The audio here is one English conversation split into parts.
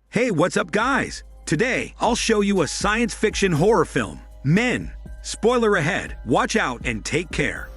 Hey, what's up guys? Today, I'll show you a science fiction horror film, Men. Spoiler ahead, watch out and take care.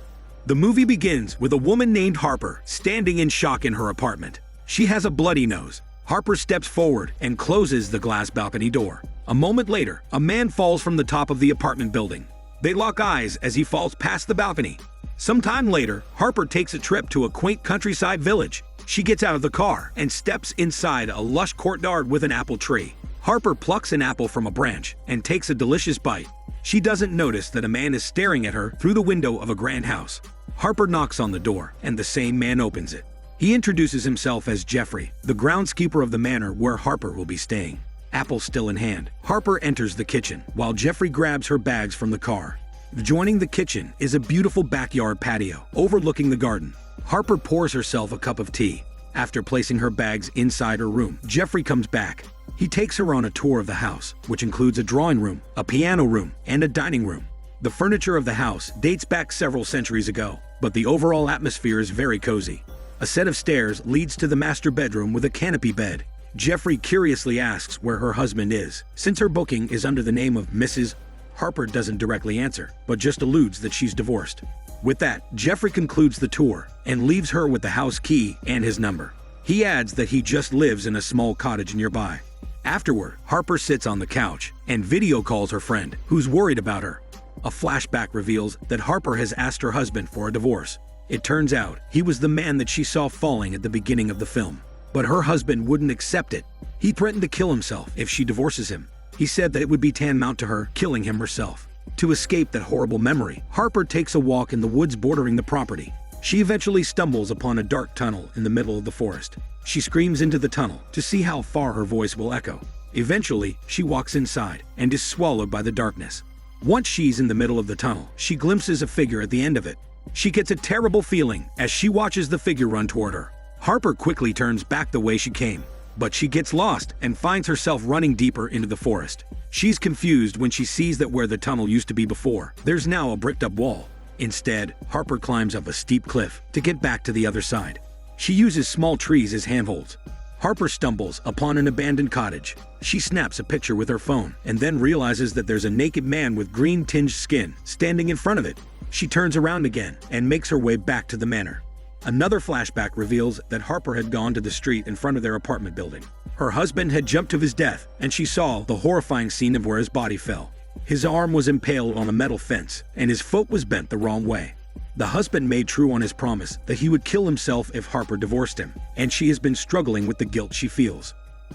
The movie begins with a woman named Harper standing in shock in her apartment. She has a bloody nose. Harper steps forward and closes the glass balcony door. A moment later, a man falls from the top of the apartment building. They lock eyes as he falls past the balcony. Sometime later, Harper takes a trip to a quaint countryside village. She gets out of the car and steps inside a lush courtyard with an apple tree. Harper plucks an apple from a branch and takes a delicious bite. She doesn't notice that a man is staring at her through the window of a grand house. Harper knocks on the door, and the same man opens it. He introduces himself as Jeffrey, the groundskeeper of the manor where Harper will be staying. Apple still in hand, Harper enters the kitchen, while Jeffrey grabs her bags from the car. Joining the kitchen is a beautiful backyard patio, overlooking the garden. Harper pours herself a cup of tea. After placing her bags inside her room, Jeffrey comes back. He takes her on a tour of the house, which includes a drawing room, a piano room, and a dining room. The furniture of the house dates back several centuries ago, but the overall atmosphere is very cozy. A set of stairs leads to the master bedroom with a canopy bed. Jeffrey curiously asks where her husband is. Since her booking is under the name of Mrs. Harper doesn't directly answer, but just alludes that she's divorced. With that, Jeffrey concludes the tour and leaves her with the house key and his number. He adds that he just lives in a small cottage nearby. Afterward, Harper sits on the couch and video calls her friend, who's worried about her. A flashback reveals that Harper has asked her husband for a divorce. It turns out he was the man that she saw falling at the beginning of the film. But her husband wouldn't accept it. He threatened to kill himself if she divorces him. He said that it would be tantamount to her killing him herself. To escape that horrible memory, Harper takes a walk in the woods bordering the property. She eventually stumbles upon a dark tunnel in the middle of the forest. She screams into the tunnel to see how far her voice will echo. Eventually, she walks inside and is swallowed by the darkness. Once she's in the middle of the tunnel, she glimpses a figure at the end of it. She gets a terrible feeling as she watches the figure run toward her. Harper quickly turns back the way she came, but she gets lost and finds herself running deeper into the forest. She's confused when she sees that where the tunnel used to be before, there's now a bricked up wall. Instead, Harper climbs up a steep cliff to get back to the other side. She uses small trees as handholds. Harper stumbles upon an abandoned cottage. She snaps a picture with her phone and then realizes that there's a naked man with green-tinged skin standing in front of it. She turns around again and makes her way back to the manor. Another flashback reveals that Harper had gone to the street in front of their apartment building. Her husband had jumped to his death, and she saw the horrifying scene of where his body fell. His arm was impaled on a metal fence, and his foot was bent the wrong way. The husband made true on his promise that he would kill himself if Harper divorced him, and she has been struggling with the guilt she feels.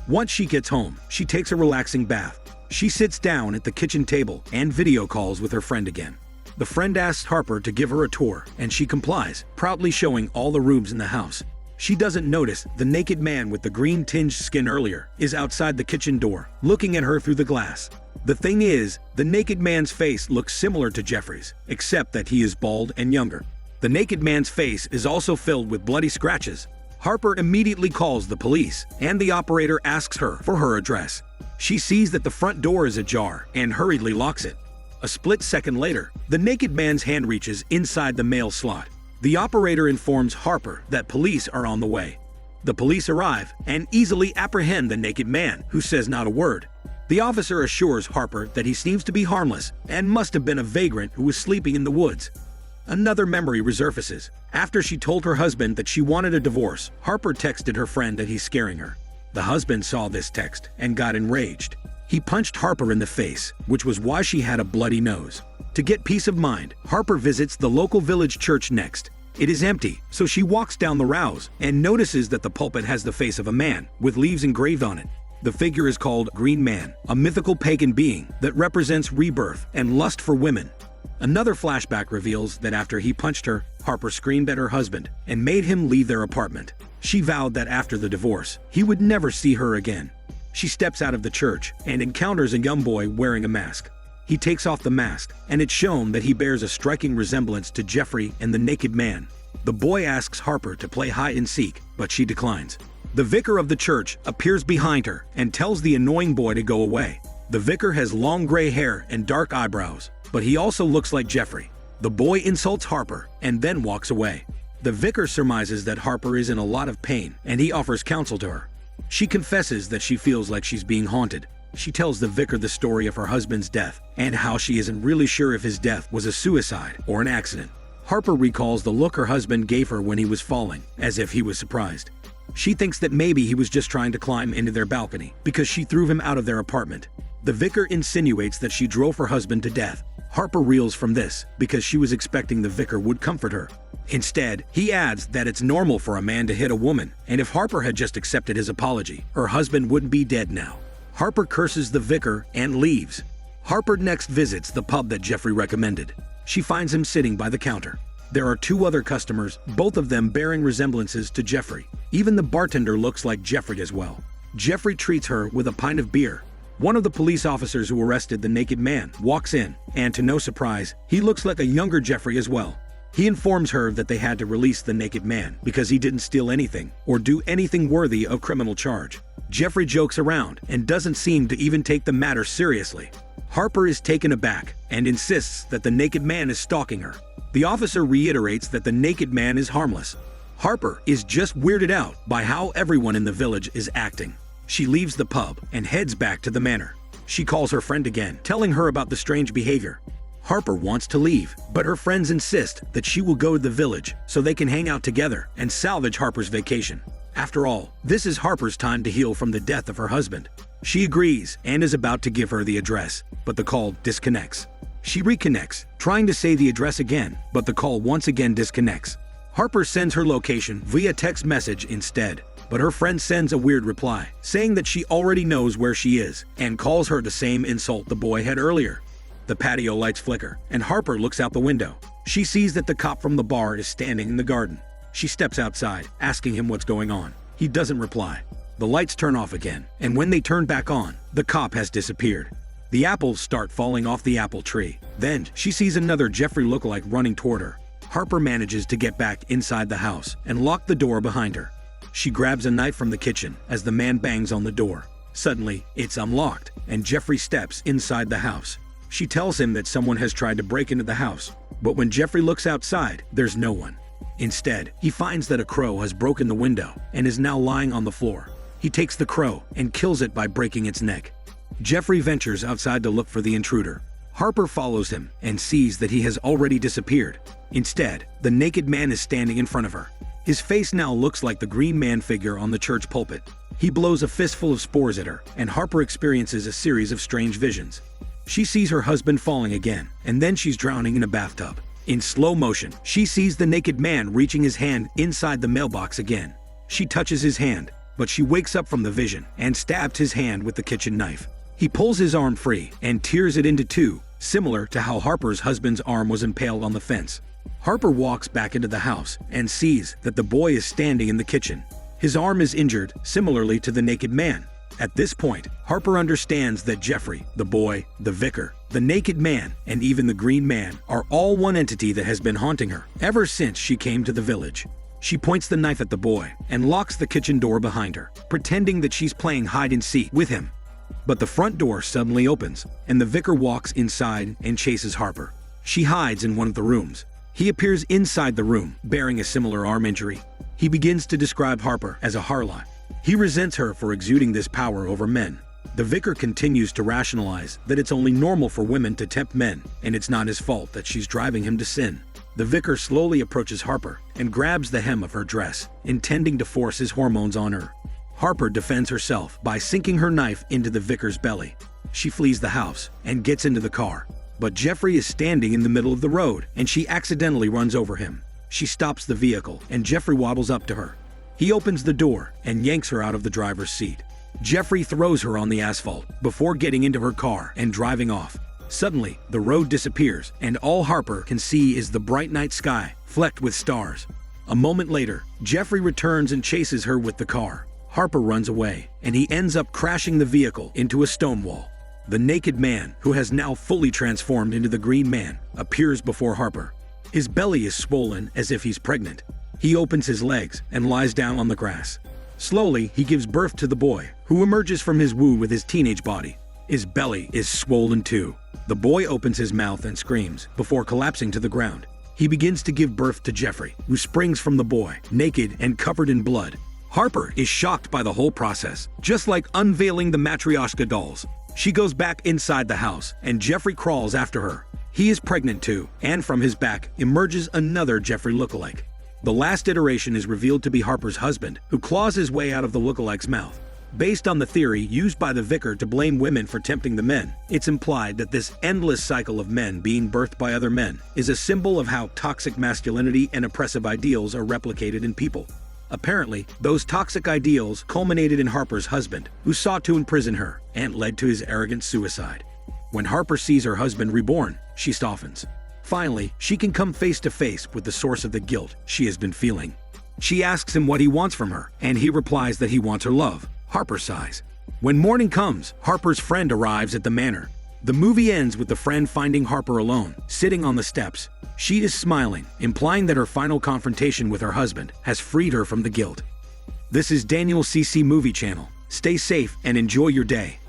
Once she gets home, she takes a relaxing bath. She sits down at the kitchen table and video calls with her friend again. The friend asks Harper to give her a tour, and she complies, proudly showing all the rooms in the house. She doesn't notice the naked man with the green-tinged skin earlier is outside the kitchen door, looking at her through the glass. The thing is, the naked man's face looks similar to Jeffrey's, except that he is bald and younger. The naked man's face is also filled with bloody scratches. Harper immediately calls the police, and the operator asks her for her address. She sees that the front door is ajar and hurriedly locks it. A split second later, the naked man's hand reaches inside the mail slot. The operator informs Harper that police are on the way. The police arrive and easily apprehend the naked man, who says not a word. The officer assures Harper that he seems to be harmless and must have been a vagrant who was sleeping in the woods. Another memory resurfaces. After she told her husband that she wanted a divorce, Harper texted her friend that he's scaring her. The husband saw this text and got enraged. He punched Harper in the face, which was why she had a bloody nose. To get peace of mind, Harper visits the local village church next. It is empty, so she walks down the rows and notices that the pulpit has the face of a man with leaves engraved on it. The figure is called Green Man, a mythical pagan being that represents rebirth and lust for women. Another flashback reveals that after he punched her, Harper screamed at her husband and made him leave their apartment. She vowed that after the divorce, he would never see her again. She steps out of the church and encounters a young boy wearing a mask. He takes off the mask, and it's shown that he bears a striking resemblance to Jeffrey and the naked man. The boy asks Harper to play hide and seek, but she declines. The vicar of the church appears behind her and tells the annoying boy to go away. The vicar has long gray hair and dark eyebrows, but he also looks like Jeffrey. The boy insults Harper and then walks away. The vicar surmises that Harper is in a lot of pain and he offers counsel to her. She confesses that she feels like she's being haunted. She tells the vicar the story of her husband's death and how she isn't really sure if his death was a suicide or an accident. Harper recalls the look her husband gave her when he was falling, as if he was surprised. She thinks that maybe he was just trying to climb into their balcony because she threw him out of their apartment. The vicar insinuates that she drove her husband to death. Harper reels from this because she was expecting the vicar would comfort her. Instead, he adds that it's normal for a man to hit a woman, and if Harper had just accepted his apology, her husband wouldn't be dead now. Harper curses the vicar and leaves. Harper next visits the pub that Jeffrey recommended. She finds him sitting by the counter. There are two other customers, both of them bearing resemblances to Jeffrey. Even the bartender looks like Jeffrey as well. Jeffrey treats her with a pint of beer. One of the police officers who arrested the naked man walks in, and to no surprise, he looks like a younger Jeffrey as well. He informs her that they had to release the naked man because he didn't steal anything or do anything worthy of criminal charge. Jeffrey jokes around and doesn't seem to even take the matter seriously. Harper is taken aback and insists that the naked man is stalking her. The officer reiterates that the naked man is harmless. Harper is just weirded out by how everyone in the village is acting. She leaves the pub and heads back to the manor. She calls her friend again, telling her about the strange behavior. Harper wants to leave, but her friends insist that she will go to the village so they can hang out together and salvage Harper's vacation. After all, this is Harper's time to heal from the death of her husband. She agrees and is about to give her the address, but the call disconnects. She reconnects, trying to say the address again, but the call once again disconnects. Harper sends her location via text message instead, but her friend sends a weird reply, saying that she already knows where she is, and calls her the same insult the boy had earlier. The patio lights flicker, and Harper looks out the window. She sees that the cop from the bar is standing in the garden. She steps outside, asking him what's going on. He doesn't reply. The lights turn off again, and when they turn back on, the cop has disappeared. The apples start falling off the apple tree. Then, she sees another Jeffrey lookalike running toward her. Harper manages to get back inside the house and lock the door behind her. She grabs a knife from the kitchen as the man bangs on the door. Suddenly, it's unlocked, and Jeffrey steps inside the house. She tells him that someone has tried to break into the house, but when Jeffrey looks outside, there's no one. Instead, he finds that a crow has broken the window and is now lying on the floor. He takes the crow and kills it by breaking its neck. Jeffrey ventures outside to look for the intruder. Harper follows him and sees that he has already disappeared. Instead, the naked man is standing in front of her. His face now looks like the green man figure on the church pulpit. He blows a fistful of spores at her, and Harper experiences a series of strange visions. She sees her husband falling again, and then she's drowning in a bathtub. In slow motion, she sees the naked man reaching his hand inside the mailbox again. She touches his hand, but she wakes up from the vision and stabs his hand with the kitchen knife. He pulls his arm free and tears it into two, similar to how Harper's husband's arm was impaled on the fence. Harper walks back into the house and sees that the boy is standing in the kitchen. His arm is injured, similarly to the naked man. At this point, Harper understands that Jeffrey, the boy, the vicar, the naked man, and even the green man are all one entity that has been haunting her ever since she came to the village. She points the knife at the boy and locks the kitchen door behind her, pretending that she's playing hide-and-seek with him. But the front door suddenly opens, and the vicar walks inside and chases Harper. She hides in one of the rooms. He appears inside the room, bearing a similar arm injury. He begins to describe Harper as a harlot. He resents her for exuding this power over men. The vicar continues to rationalize that it's only normal for women to tempt men, and it's not his fault that she's driving him to sin. The vicar slowly approaches Harper and grabs the hem of her dress, intending to force his hormones on her. Harper defends herself by sinking her knife into the vicar's belly. She flees the house and gets into the car. But Jeffrey is standing in the middle of the road, and she accidentally runs over him. She stops the vehicle, and Jeffrey waddles up to her. He opens the door and yanks her out of the driver's seat. Jeffrey throws her on the asphalt before getting into her car and driving off. Suddenly, the road disappears, and all Harper can see is the bright night sky, flecked with stars. A moment later, Jeffrey returns and chases her with the car. Harper runs away, and he ends up crashing the vehicle into a stone wall. The naked man, who has now fully transformed into the green man, appears before Harper. His belly is swollen as if he's pregnant. He opens his legs and lies down on the grass. Slowly, he gives birth to the boy, who emerges from his womb with his teenage body. His belly is swollen too. The boy opens his mouth and screams before collapsing to the ground. He begins to give birth to Jeffrey, who springs from the boy, naked and covered in blood. Harper is shocked by the whole process, just like unveiling the Matryoshka dolls. She goes back inside the house, and Jeffrey crawls after her. He is pregnant too, and from his back emerges another Jeffrey lookalike. The last iteration is revealed to be Harper's husband, who claws his way out of the lookalike's mouth. Based on the theory used by the vicar to blame women for tempting the men, it's implied that this endless cycle of men being birthed by other men is a symbol of how toxic masculinity and oppressive ideals are replicated in people. Apparently, those toxic ideals culminated in Harper's husband, who sought to imprison her and led to his arrogant suicide. When Harper sees her husband reborn, she softens. Finally, she can come face to face with the source of the guilt she has been feeling. She asks him what he wants from her, and he replies that he wants her love. Harper sighs. When morning comes, Harper's friend arrives at the manor. The movie ends with the friend finding Harper alone, sitting on the steps. She is smiling, implying that her final confrontation with her husband has freed her from the guilt. This is Daniel CC Movie Channel. Stay safe and enjoy your day.